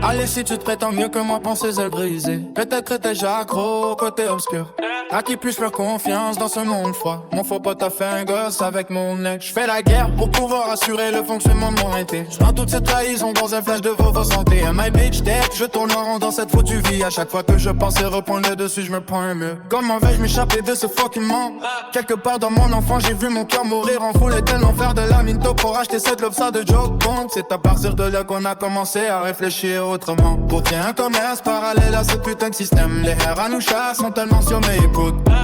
Allez, si tu te prétends mieux que moi, penser ailes brisées. Peut-être que t'es déjà accro au côté obscur. À qui puis-je faire confiance dans ce monde froid? Mon faux pote a fait un gosse avec mon ex. J'fais la guerre pour pouvoir assurer le fonctionnement de mon été. J'prends toute cette trahison dans un flash de vos santé. And my bitch dead, je tourne en rond dans cette foutue vie. À chaque fois que je pensais reprendre le dessus, je me prends un mur. Comment vais-je m'échapper de ce fucking monde? Quelque part dans mon enfant, j'ai vu mon cœur mourir en foule. Et tellement faire de la minto pour acheter cette lobsa de joke bomb. C'est à partir de là qu'on a commencé à réfléchir autrement. Pour créer un commerce parallèle à ce putain de système. Les airs à nous chassent sont tellement sur mes écoutes.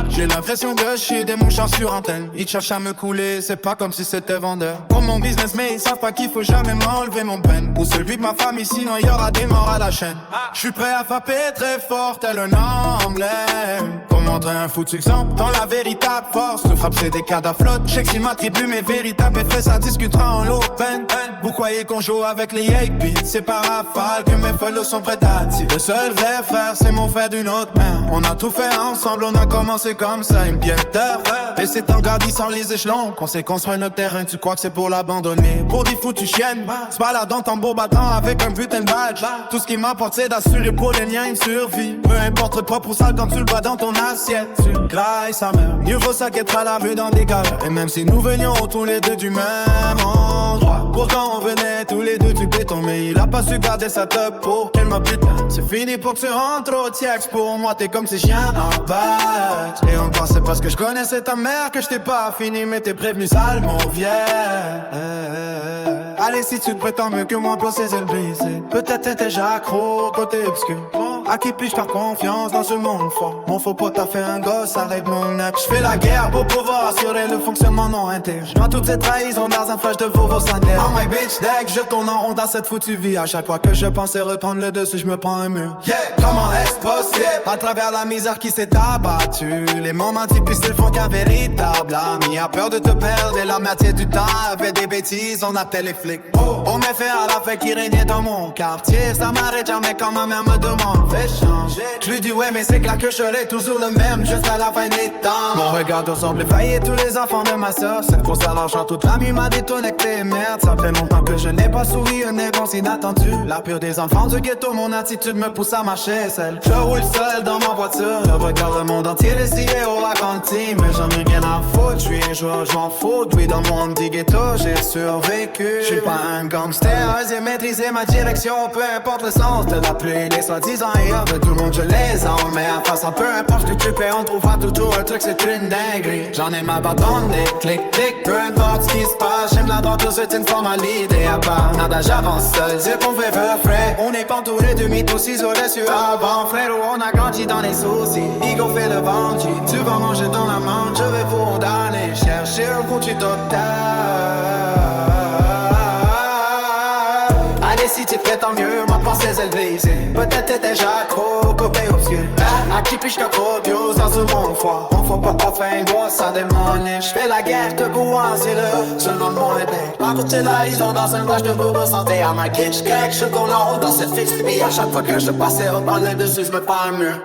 J'ai l'impression de chier des mouchards sur antenne. Ils cherchent à me couler, c'est pas comme si c'était vendeur. Pour mon business, mais ils savent pas qu'il faut jamais m'enlever mon pen. Ou celui de ma famille, sinon y aura des morts à la chaîne. J'suis prêt à frapper très fort, tel un emblème. Pour montrer un foutu exemple dans la véritable force. Le frappe c'est des cadavres flottes. J'sais que s'il m'attribue mes véritables effets, ça discutera en l'open. Vous croyez qu'on joue avec les 8-bits? C'est par rafale que mes follows sont prêts à tirer. Le seul vrai frère, c'est mon frère d'une autre main. On a tout fait ensemble, on a commencé comme ça, une pièce d'heure. Et c'est en gardissant les échelons qu'on s'est construit notre terrain. Tu crois que c'est pour l'abandonner? Pour des foutues chiennes, se baladant tambour battant avec un putain de badge. Tout ce qui m'apporte c'est d'assurer pour les liens une survie. Peu importe le propre ou sale quand tu le vois dans ton assiette. Tu le grailles sa mère, mieux vaut ça qu'être à la vue dans des galères. Et même si nous venions tous les deux du même endroit, pourtant on venait tous les deux du béton. Mais il a pas su garder sa top pour qu'elle m'appuie. C'est fini pour que tu rentres au tiex. Pour moi t'es comme ces chiens en bas. Et encore c'est parce que je connaissais ta mère que je t'ai pas fini. Mais t'es prévenu sale mon vieux. Allez, si tu te prétends mieux que moi pour ces ailes brisées. Peut-être t'es déjà accro au côté obscur. À qui puis-je faire confiance dans ce monde fort? Mon faux pote a fait un gosse avec mon ex. J'fais la guerre pour pouvoir assurer le fonctionnement non interne. J'dois toutes ces trahisons dans un flash de vos sanitaires. Oh my bitch deck, je tourne en rond dans cette foutue vie. À chaque fois que je pensais reprendre le dessus, je me prends un mur. Yeah, comment est-ce possible? À travers la misère qui s'est abattue, les moments difficiles font qu'un véritable ami a peur de te perdre et la moitié du temps avec des bêtises, on appelle les flics. On m'a fait à la fête qui régnait dans mon quartier. Ça m'arrête jamais quand ma mère me demande fais changer. Je lui dis ouais mais c'est clair que je serai toujours le même jusqu'à la fin des temps. Mon regard doit sembler faillir tous les enfants de ma soeur. Cette course à l'argent toute la nuit m'a déconnecté. Merde, ça fait longtemps que je n'ai pas souri un événement inattendu. La pure des enfants du ghetto, mon attitude me pousse à marcher seul. Je roule seul dans ma voiture, je regarde le monde entier décidé au raconter. Mais j'en ai rien à foutre, je suis un joueur, je m'en fous. Oui dans mon petit ghetto, j'ai survécu. Je suis pas un gangster, j'ai maîtrisé ma direction. Peu importe le sens de la pluie, les soi-disant ailleurs de tout le monde, je les emmène en face. Peu importe ce que tu fais, on trouvera toujours un truc, c'est une dinguerie. J'en ai ma bâtonne, clic, clic. Peu importe ce qui se passe, j'aime la droite, c'est une formalité. À part nada, j'avance seul, c'est qu'on fait frais. On est pas entouré de mythos isolés sur avant. Frère, on a grandi dans les soucis. Ego fait le bandit, tu vas manger dans la menthe. Je vais vous condamner, chercher un coup tu total. Allez, si tu te fais tant mieux, ma pensée est brisée. Peut-être t'es déjà accro, côté obscur. À qui puis-je qu'accropiose dans ce monde froid? On faut pas faire une grosse à démolir. J'fais la guerre, te courant, c'est le seul nom de mon épée. À côté là, ils ont dans un flash de vous santé. À ma kitsch, quelque chose qu'on a haut dans cette fixe. Et à chaque fois que je passais, on parlait dessus, je me prends un mur.